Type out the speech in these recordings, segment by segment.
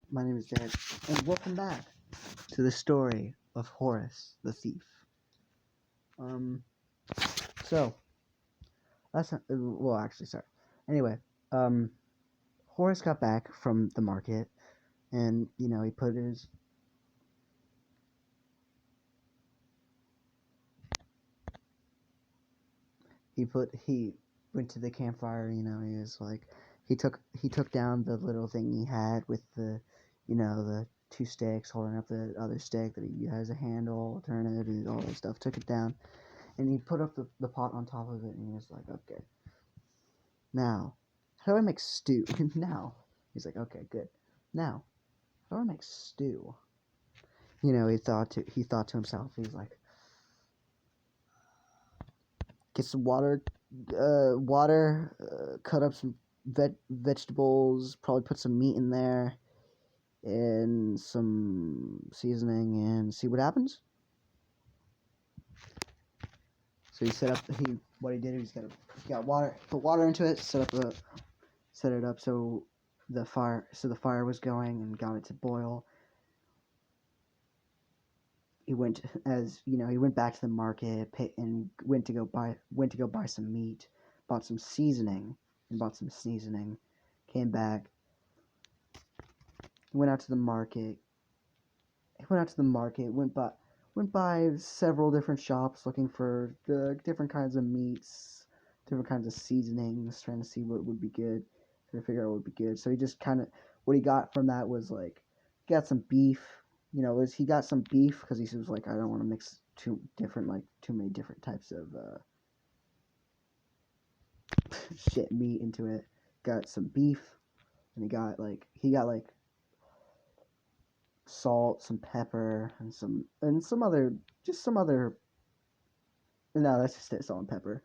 My name is Dan, and welcome back to the story of Horace the Thief. Um, so that's not, well, actually, sorry. Anyway, um, Horace got back from the market, and he put his he went to the campfire. He was like he took down the little thing he had with the two sticks holding up the other stick that he has a handle, turn it, and all that stuff. Took it down. And he put up the pot on top of it, and he was like, okay, now, how do I make stew? Now, he's like, okay, good. Now, how do I make stew? He thought to himself, he's like, get some water, cut up some vegetables, probably put some meat in there, and some seasoning, and see what happens. So what he did is he got water, put water into it, set it up so the fire was going and got it to boil. He went back to the market and went to go buy some meat, bought some seasoning, came back, went out to the market, went by several different shops looking for the different kinds of meats, different kinds of seasonings, trying to see what would be good, trying to figure out what would be good. So he just kind of, what he got from that was like, he got some beef. He got some beef because he was like, I don't want to mix too many different types of shit meat into it. Got some beef, and he got like salt, some pepper, and some other, no, that's just it, salt and pepper.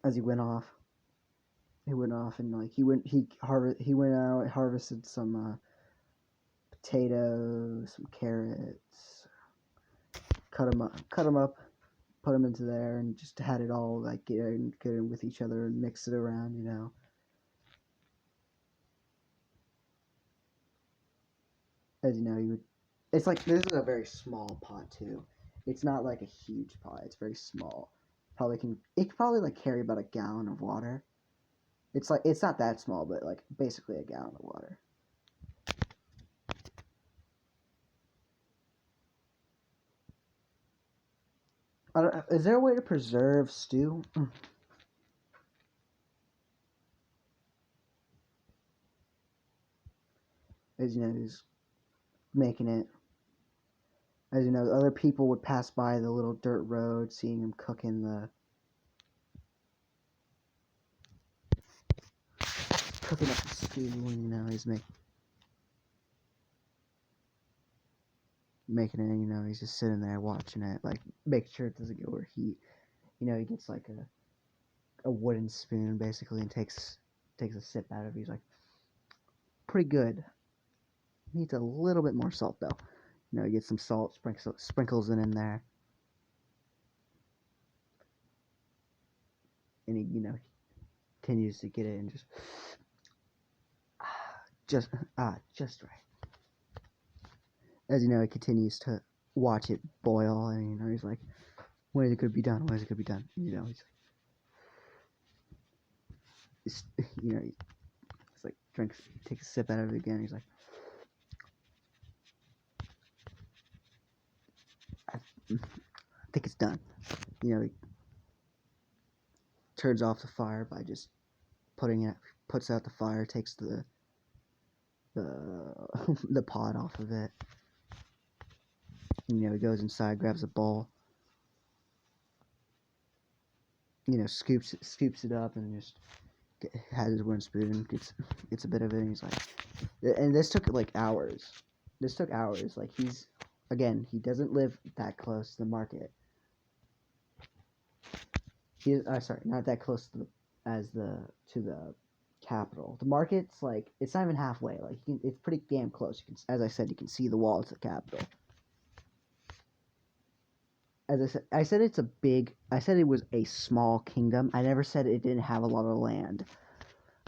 As he went off and like he went out, harvested some potatoes, some carrots, cut them up, put them into there, and just had it all like get in with each other and mix it around. As you know, he would. It's like, this is a very small pot too. It's not like a huge pot. It's very small. It could probably like carry about a gallon of water. It's not that small, but like basically a gallon of water. Is there a way to preserve stew? As you know, he's making it. As you know, other people would pass by the little dirt road, seeing him cooking up the stew, and he's making it. He's just sitting there watching it, like making sure it doesn't get overheat. He gets like a wooden spoon basically and takes a sip out of it. He's like, pretty good. Needs a little bit more salt though. He gets some salt, sprinkles it in there, and he continues to get it and just right. As he continues to watch it boil, and he's like, when is it gonna be done? When is it gonna be done? He's like takes a sip out of it again. He's like, I think it's done. He turns off the fire by just puts out the fire, takes the the pot off of it. He goes inside, grabs a bowl, scoops it up, and just has his wooden spoon, gets a bit of it, and he's like, and this took like hours. Like, he doesn't live that close to the market. Sorry, not that close to the capital. The market's like, it's not even halfway. Like, it's pretty damn close. As I said, you can see the walls of the capital. As I said it was a small kingdom. I never said it didn't have a lot of land.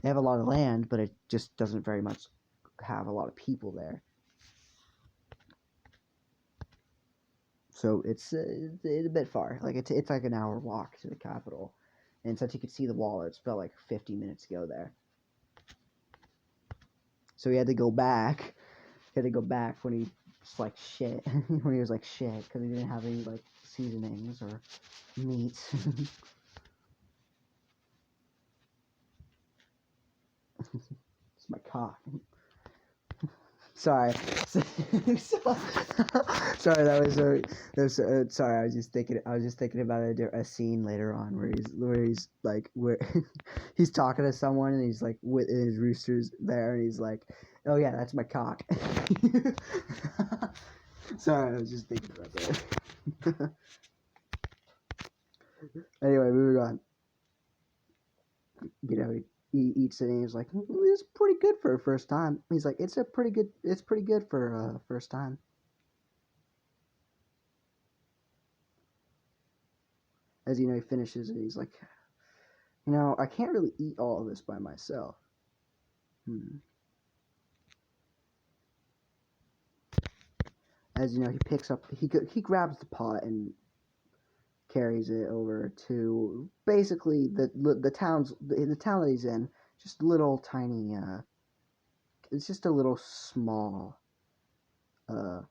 They have a lot of land, but it just doesn't very much have a lot of people there. So it's a bit far. Like it's like an hour walk to the Capitol, and since you could see the wall, it's about like 50 minutes to go there. So he had to go back. He had to go back when he was like shit. When he was like shit because he didn't have any like seasonings or meat. It's my cock. Sorry. Sorry, that was sorry. I was just thinking about a scene later on where he's like where he's talking to someone and he's like with his rooster's there and he's like, oh yeah, that's my cock. Sorry, I was just thinking about that. Anyway, moving on. You know, he eats it and he's like, it's pretty good for a first time. He's like, it's pretty good for a first time. As you know, he finishes it. He's like, I can't really eat all of this by myself. As you know, he grabs the pot and carries it over to basically the town that he's in. Just little tiny. It's just a little small. Like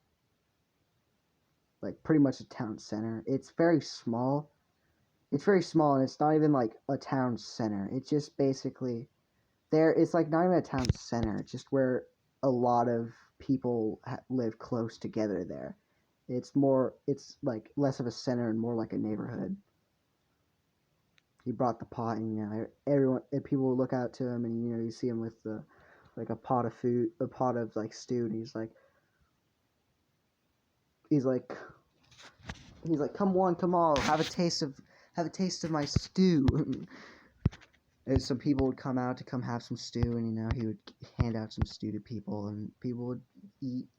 pretty much a town center. It's very small. It's very small, and it's not even like a town center. It's just basically there. It's like not even a town center. It's just where a lot of people live close together there. It's like less of a center and more like a neighborhood. He brought the pot, and people will look out to him, and you see him with like a pot of food, a pot of like stew, and he's like, come one, come all, have a taste of my stew. And some people would come out to come have some stew, and he would hand out some stew to people, and people would eat.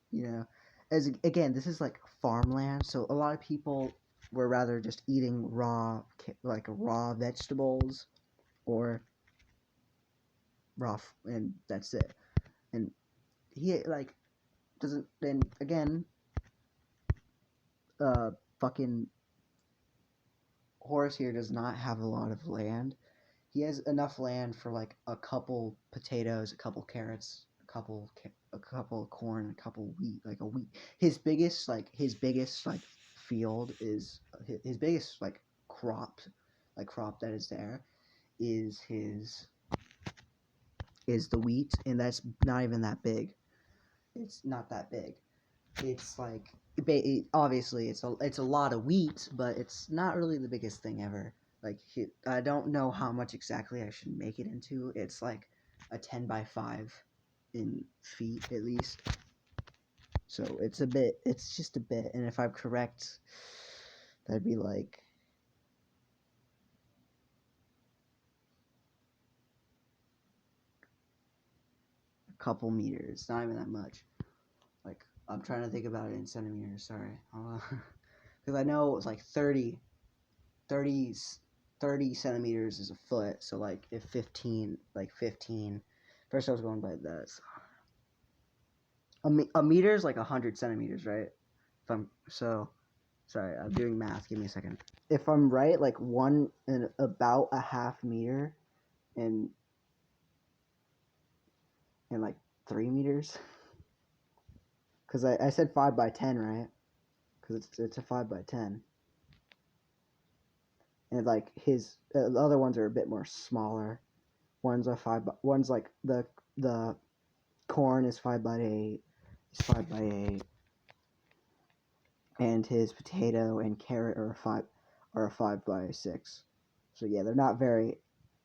As again, this is like farmland, so a lot of people were rather just eating raw vegetables or raw, and that's it. And he like doesn't. Then again, fucking Horace here does not have a lot of land. He has enough land for like a couple potatoes, a couple carrots, a couple corn, a couple wheat, like a wheat. His biggest field is his biggest crop that is there is the wheat, and that's not even that big. It's not that big. It's like obviously it's a lot of wheat, but it's not really the biggest thing ever. Like I don't know how much exactly I should make it into. It's like a 10 by 5 in feet at least. So it's just a bit, and if I'm correct, that'd be like a couple meters, not even that much. Like I'm trying to think about it in centimeters, sorry. Because I know it's like 30 centimeters is a foot, so like if 15, first I was going by that, so. A meter is like 100 centimeters, right? Sorry, I'm doing math, give me a second. If I'm right, like one and about a half meter and like 3 meters, because I said 5 by 10, right? Because it's a 5 by 10. And like his the other ones are a bit more smaller. One's like the corn is 5 by 8. It's 5 by 8. And his potato and carrot are a 5 by 6. So yeah, they're not very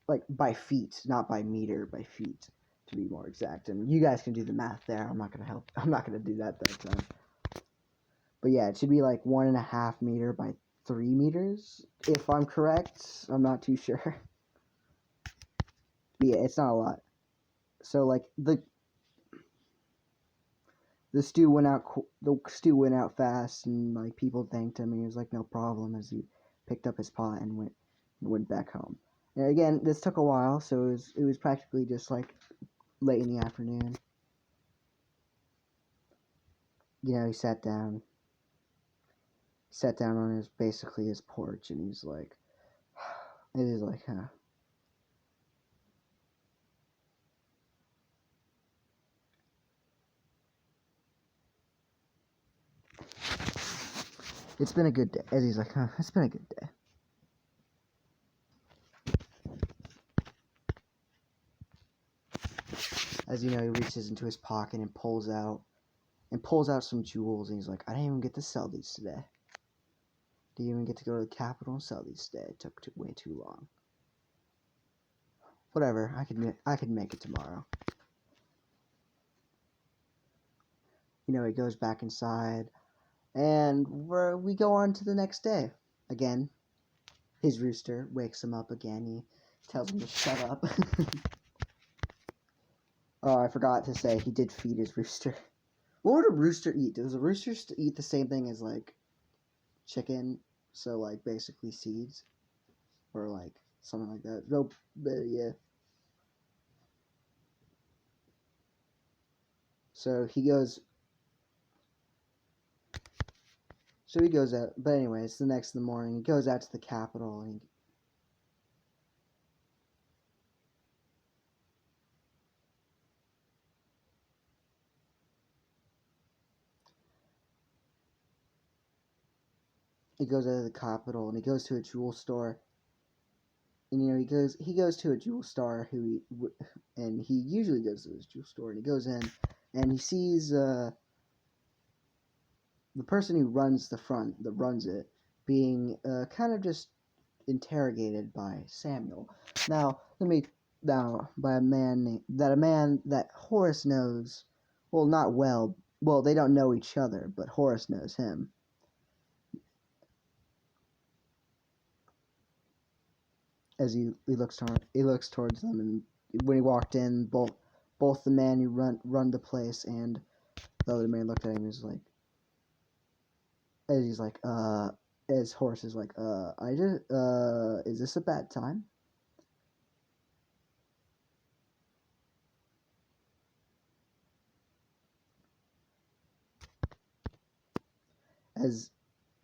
like by feet, not by meter, by feet to be more exact. And you guys can do the math there. I'm not gonna do that time. But yeah, it should be like 1.5 meter by 3 meters, if I'm correct. I'm not too sure. But yeah, it's not a lot. So like the stew went out fast, and like people thanked him, and he was like, no problem, as he picked up his pot and went back home. And again, this took a while, so it was practically just like late in the afternoon. he sat down on his porch, and he's like, huh. It's been a good day. As he's like, huh, it's been a good day. As he reaches into his pocket and pulls out some jewels, and he's like, I didn't even get to sell these today. Didn't even get to go to the Capitol and sell these today. It took way too long. Whatever, I could make it tomorrow. He goes back inside, and we go on to the next day. Again, his rooster wakes him up again. He tells him to shut up. Oh, I forgot to say, he did feed his rooster. What would a rooster eat? Does a rooster eat the same thing as, like, chicken? So, like, basically seeds? Or, like, something like that. Nope, but yeah. So he goes out, but anyway, it's the next in the morning. He goes out to the Capitol, and he goes out of the Capitol, and he goes to a jewel store. And he goes to a jewel store and he usually goes to this jewel store, and he goes in, and he sees the person who runs it, being kind of just interrogated by Samuel. Now by a man that Horace knows. Well, not well. Well, they don't know each other, but Horace knows him. As he looks towards them, and when he walked in, both the man who run the place and the other man looked at him and was like, as Horace is like, is this a bad time? As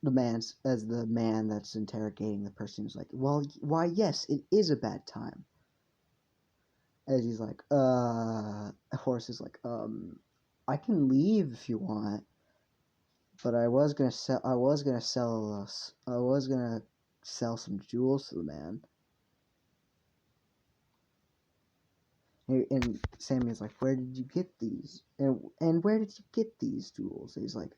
the man that's interrogating the person is like, well, why, yes, it is a bad time. As he's like, Horace is like, I can leave if you want, but I was gonna sell some jewels to the man. And Sammy's like, where did you get these? And where did you get these jewels? He's like,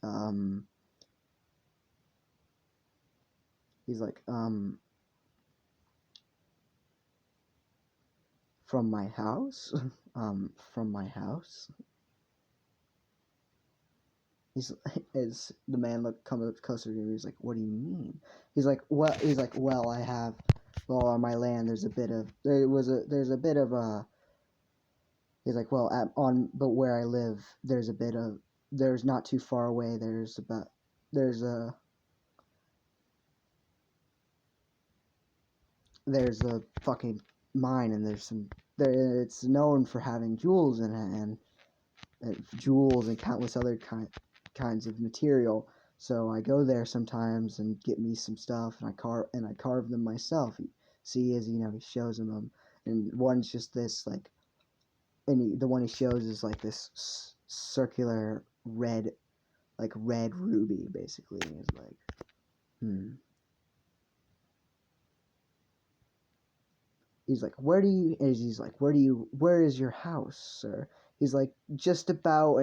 from my house. From my house. As the man comes up closer to him, he's like, what do you mean? He's like, well, I have, on my land, there's a bit of he's like, well, but where I live, there's not too far away, there's a fucking mine, and it's known for having jewels in it, and jewels and countless other kinds of material. So I go there sometimes and get me some stuff, and I carve them myself. See, as he shows them, and one's just this like, and the one he shows is like this circular red ruby, basically. And he's like, He's like, where is your house, sir? He's like, just about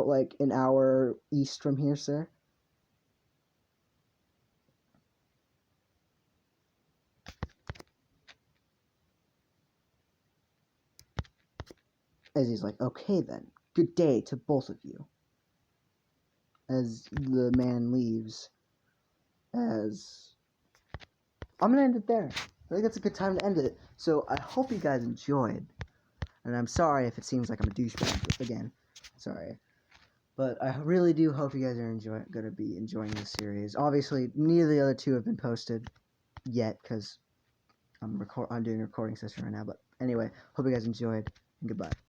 like an hour east from here, sir. As he's like, okay then, good day to both of you. As the man leaves, as I'm gonna end it there. I think that's a good time to end it. So I hope you guys enjoyed, and I'm sorry if it seems like I'm a douchebag again. Sorry. But I really do hope you guys are gonna be enjoying this series. Obviously, neither of the other two have been posted yet because I'm doing a recording session right now. But anyway, hope you guys enjoyed, and goodbye.